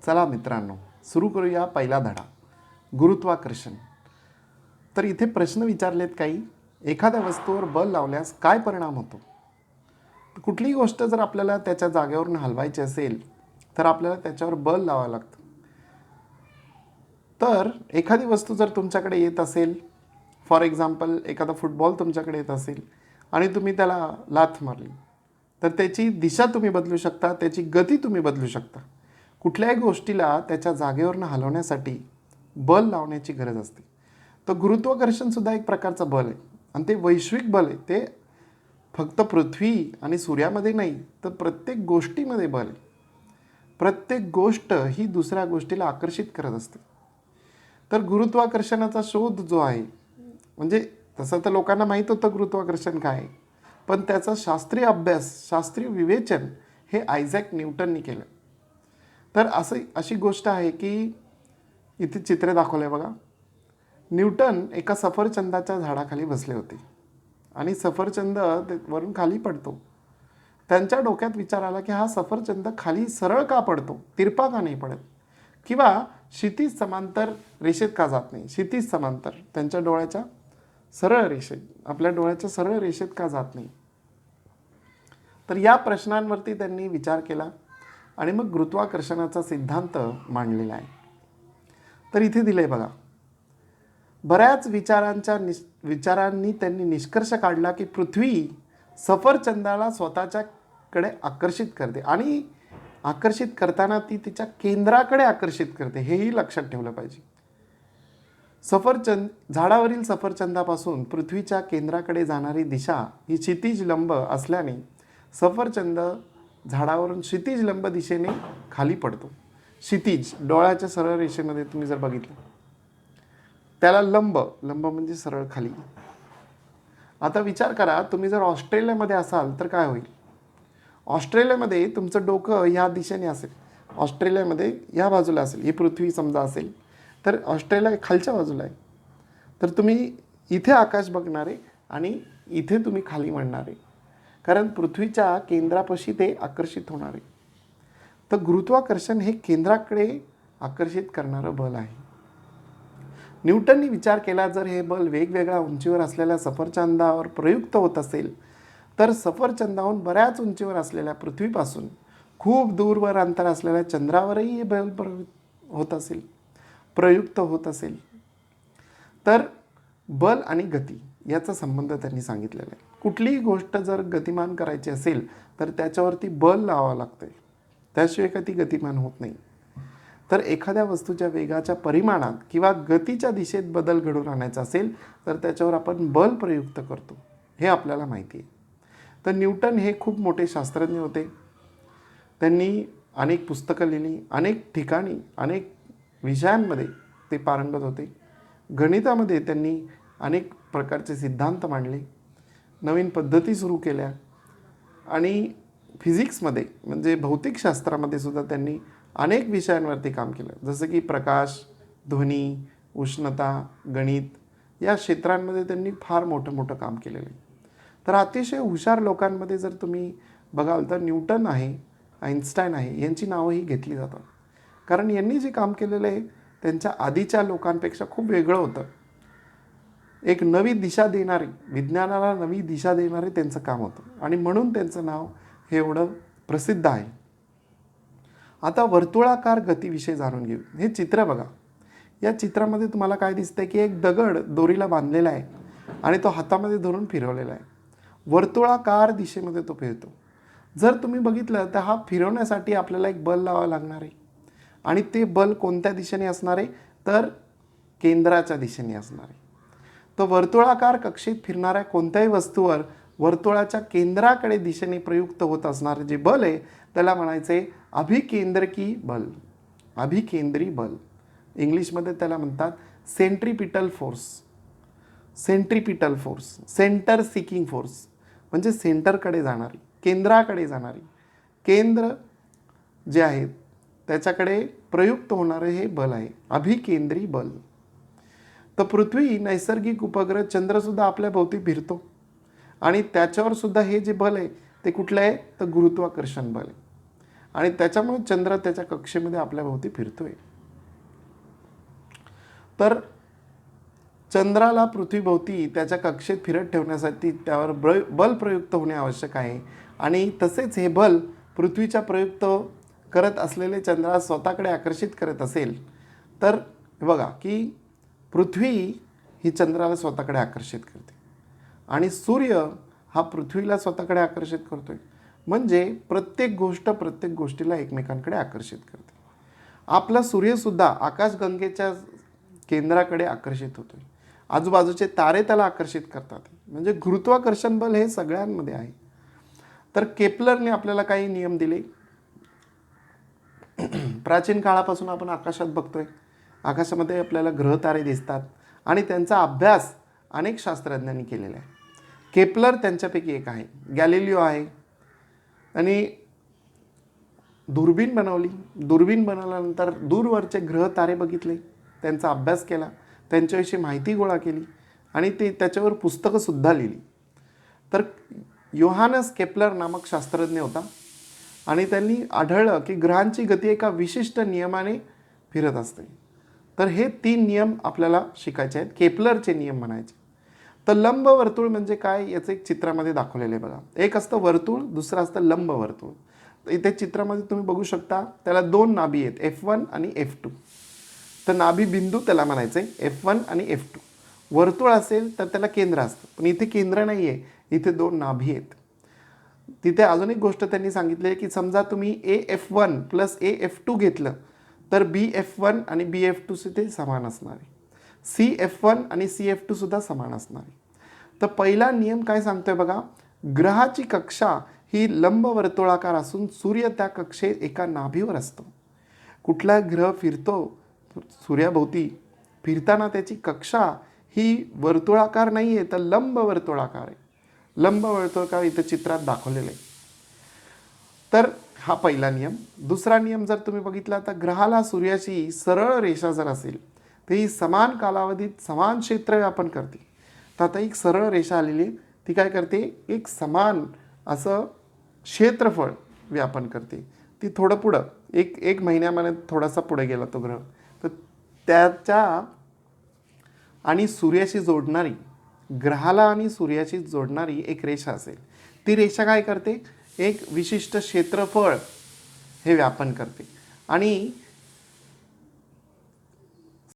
चला मित्रांनो, सुरू करूया पहिला धडा, गुरुत्वाकर्षण. तर इथे प्रश्न विचारलेत काही. एखाद्या वस्तूवर बल लावल्यास काय परिणाम होतो? कुठलीही गोष्ट जर आपल्याला त्याच्या जागेवरून हलवायची असेल तर आपल्याला त्याच्यावर बल लावावं लागतं. तर एखादी वस्तू जर तुमच्याकडे येत असेल, फॉर एक्झाम्पल एखादा फुटबॉल तुमच्याकडे येत असेल आणि तुम्ही त्याला लाथ मारली, तर त्याची दिशा तुम्ही बदलू शकता, त्याची गती तुम्ही बदलू शकता. कुठल्याही गोष्टीला त्याच्या जागेवरून हलवण्यासाठी बल लावण्याची गरज असते. तर गुरुत्वाकर्षणसुद्धा एक प्रकारचं बल आहे आणि ते वैश्विक बल आहे. ते फक्त पृथ्वी आणि सूर्यामध्ये नाही, तर प्रत्येक गोष्टीमध्ये बल आहे. प्रत्येक गोष्ट ही दुसऱ्या गोष्टीला आकर्षित करत असते. तर गुरुत्वाकर्षणाचा शोध जो आहे, म्हणजे तसं तर लोकांना माहीत होतं गुरुत्वाकर्षण काय आहे, पण त्याचा शास्त्रीय अभ्यास, शास्त्रीय विवेचन हे आयझॅक न्यूटननी केलं. तर अशी गोष्ट आहे की इथे चित्र दाखवलं आहे बघा. न्यूटन एका सफरचंदाच्या झाडाखाली बसले होते आणि सफरचंद वरून खाली पडतो. त्यांच्या डोक्यात विचार आला की हा सफरचंद खाली सरळ का पडतो, तिरपा का नाही पडत, किंवा क्षितिज समांतर रेषेत का जात नाही. क्षितिज समांतर त्यांच्या डोळ्याच्या सरळ रेषेत, आपल्या डोळ्याच्या सरळ रेषेत का जात नाही. तर या प्रश्नांवरती त्यांनी विचार केला आणि मग गुरुत्वाकर्षणाचा सिद्धांत मांडलेला आहे. तर इथे दिलंय बघा. बऱ्याच विचारांनी त्यांनी निष्कर्ष काढला की पृथ्वी सफरचंदाला स्वतःच्याकडे आकर्षित करते आणि आकर्षित करताना ती तिच्या केंद्राकडे आकर्षित करते, हेही लक्षात ठेवलं पाहिजे. झाडावरील सफरचंदापासून पृथ्वीच्या केंद्राकडे जाणारी दिशा ही क्षितिज लंब असल्याने सफरचंद झाडावरून क्षितिज लंब दिशेने खाली पडतो. क्षितिज डोळ्याच्या सरळ रेषेमध्ये तुम्ही जर बघितलं, त्याला लंब म्हणजे सरळ खाली. आता विचार करा, तुम्ही जर ऑस्ट्रेलियामध्ये असाल तर काय होईल? ऑस्ट्रेलियामध्ये तुमचं डोकं ह्या दिशेने असेल, ऑस्ट्रेलियामध्ये ह्या बाजूला असेल, ही पृथ्वी समजा असेल तर ऑस्ट्रेलिया खालच्या बाजूला आहे. तर तुम्ही इथे आकाश बघणारे आणि इथे तुम्ही खाली म्हणणारे, कारण पृथ्वीच्या केंद्रापाशी ते आकर्षित होणारे. तर गुरुत्वाकर्षण हे केंद्राकडे आकर्षित करणारं बल आहे. न्यूटननी विचार केला, जर हे बल वेगवेगळ्या उंचीवर असलेल्या सफरचंदावर प्रयुक्त होत असेल तर सफरचंदाहून बऱ्याच उंचीवर असलेल्या पृथ्वीपासून खूप दूरवर अंतर असलेल्या चंद्रावरही हे बल प्रयुक्त होत असेल. तर बल आणि गती याचा संबंध त्यांनी सांगितलेला आहे. कुठलीही गोष्ट जर गतिमान करायची असेल तर त्याच्यावरती बल लावावं लागतं, त्याशिवाय का ती गतिमान होत नाही. तर एखाद्या वस्तूच्या वेगाच्या परिमाणात किंवा गतीच्या दिशेत बदल घडवून आणायचा असेल तर त्याच्यावर आपण बल प्रयुक्त करतो, हे आपल्याला माहिती आहे. तर न्यूटन हे खूप मोठे शास्त्रज्ञ होते. त्यांनी अनेक पुस्तकं लिहिली, अनेक ठिकाणी अनेक विषयांमध्ये ते पारंगत होते. गणितामध्ये त्यांनी अनेक प्रकारचे सिद्धांत मांडले, नवीन पद्धती सुरू केल्या आणि फिजिक्समध्ये म्हणजे भौतिकशास्त्रामध्ये सुद्धा त्यांनी अनेक विषयांवरती काम केलं, जसं की प्रकाश, ध्वनी, उष्णता, गणित या क्षेत्रांमध्ये त्यांनी फार मोठं काम केलेलं आहे. तर अतिशय हुशार लोकांमध्ये जर तुम्ही बघाल तर न्यूटन आहे, आईन्स्टाईन आहे, यांची नावंही घेतली जातात, कारण यांनी जे काम केलेलं आहे त्यांच्या आधीच्या लोकांपेक्षा खूप वेगळं होतं. एक नवी दिशा देणारी, विज्ञानाला नवी दिशा देणारे त्यांचं काम होतं आणि म्हणून त्यांचं नाव हे एवढं प्रसिद्ध आहे. आता वर्तुळाकार गतीविषयी जाणून घेऊ. हे चित्र बघा. या चित्रामध्ये तुम्हाला काय दिसतंय की एक दगड दोरीला बांधलेला आहे आणि तो हातामध्ये धरून फिरवलेला आहे. वर्तुळाकार दिशेमध्ये तो फिरतो. जर तुम्ही बघितलं तर हा फिरवण्यासाठी आपल्याला एक बल लावावं लागणार आहे आणि ते बल कोणत्या दिशेने असणार आहे तर केंद्राच्या दिशेने असणार आहे. तो वर्तुळाकार कक्षेत फिरणाऱ्या कोणत्याही वस्तूवर वर्तुळाच्या केंद्राकडे दिशेने प्रयुक्त होत असणारे जे बल आहे त्याला म्हणायचे अभिकेंद्रकी बल, अभिकेंद्री बल. इंग्लिशमध्ये त्याला म्हणतात centripetal force. Centripetal force, centre seeking force म्हणजे सेंटरकडे जाणारी, केंद्राकडे जाणारी, केंद्र जे आहे त्याच्याकडे प्रयुक्त होणारे हे बल आहे अभिकेंद्री बल. तर पृथ्वी, नैसर्गिक उपग्रह, चंद्रसुद्धा आपल्या भोवती फिरतो आणि त्याच्यावर सुद्धा हे जे बल आहे ते कुठलं आहे तर गुरुत्वाकर्षण बल आहे. आणि त्याच्यामुळे चंद्र त्याच्या कक्षेमध्ये आपल्या भोवती फिरतोय. तर चंद्राला पृथ्वीभोवती त्याच्या कक्षेत फिरत ठेवण्यासाठी त्यावर बल प्रयुक्त होणे आवश्यक आहे. आणि तसेच हे बल पृथ्वीच्या प्रयुक्त करत असलेले चंद्राला स्वतःकडे आकर्षित करत असेल तर बघा की पृथ्वी ही चंद्राला स्वतःकडे आकर्षित करते आणि सूर्य हा पृथ्वीला स्वतःकडे आकर्षित करतोय. म्हणजे प्रत्येक गोष्टीला एकमेकांकडे आकर्षित करते. आपला सूर्यसुद्धा आकाशगंगेच्या केंद्राकडे आकर्षित होतोय. आजूबाजूचे तारे त्याला आकर्षित करतात. म्हणजे गुरुत्वाकर्षण बल हे सगळ्यांमध्ये आहे. तर केपलरने आपल्याला काही नियम दिले. प्राचीन काळापासून आपण आकाशात बघतोय, आकाशामध्ये आपल्याला ग्रह तारे दिसतात आणि त्यांचा अभ्यास अनेक शास्त्रज्ञांनी केलेला आहे. केपलर त्यांच्यापैकी एक आहे. गॅलिलिओ आहे आणि दुर्बीण बनवली. दुर्बीण बनवल्यानंतर दूरवरचे ग्रह तारे बघितले, त्यांचा अभ्यास केला, त्यांच्याविषयी माहिती गोळा केली आणि ते त्याच्यावर पुस्तकंसुद्धा लिहिली. तर योहानस केपलर नामक शास्त्रज्ञ होता आणि त्यांनी आढळलं की ग्रहांची गती एका विशिष्ट नियमाने फिरत असते. तर हे 3 नियम आपल्याला शिकायचे आहेत, केपलरचे नियम म्हणायचे. तर लंबवर्तुळ म्हणजे काय याचं एक चित्रामध्ये दाखवलेलं आहे बघा. एक असतं वर्तुळ, दुसरं असतं लंबवर्तुळ. इथे चित्रामध्ये तुम्ही बघू शकता त्याला 2 नाभी आहेत, F1 आणि F2. तर नाभी बिंदू त्याला म्हणायचं आहे F1 आणि F2. वर्तुळ असेल तर त्याला केंद्र असतं, पण इथे केंद्र नाही आहे, इथे 2 नाभी आहेत. तिथे अजून एक गोष्ट त्यांनी सांगितली आहे की समजा तुम्ही AF1 प्लस AF2 घेतलं तर BF1 आणि BF2 सुद्धा समान असणार आहे. CF1 आणि CF2 सुद्धा समान असणार आहे. तर पहिला नियम काय सांगतोय बघा, ग्रहाची कक्षा ही लंबवर्तुळाकार असून सूर्य त्या कक्षेत एका नाभीवर असतो. कुठला ग्रह फिरतो सूर्याभोवती, फिरताना त्याची कक्षा ही वर्तुळाकार नाही आहे तर लंबवर्तुळाकार आहे. लंबवर्तुळाकार इथं चित्रात दाखवलेलं आहे. तर हा पहिला नियम. दुसरा नियम जर तुम्ही बघितला तर ग्रहाला सूर्याची सरळ रेषा जर असेल तर ही समान कालावधीत समान क्षेत्र व्यापन करते. तर आता एक सरळ रेषा आलेली आहे, ती काय करते, एक समान असं क्षेत्रफळ व्यापन करते. ती थोडं पुढं एक महिन्यामध्ये थोडासा पुढे गेला तो ग्रह, तर त्याच्या आणि सूर्याशी जोडणारी, ग्रहाला आणि सूर्याशी जोडणारी एक रेषा असेल. ती रेषा काय करते, एक विशिष्ट क्षेत्रफळ हे व्यापन करते आणि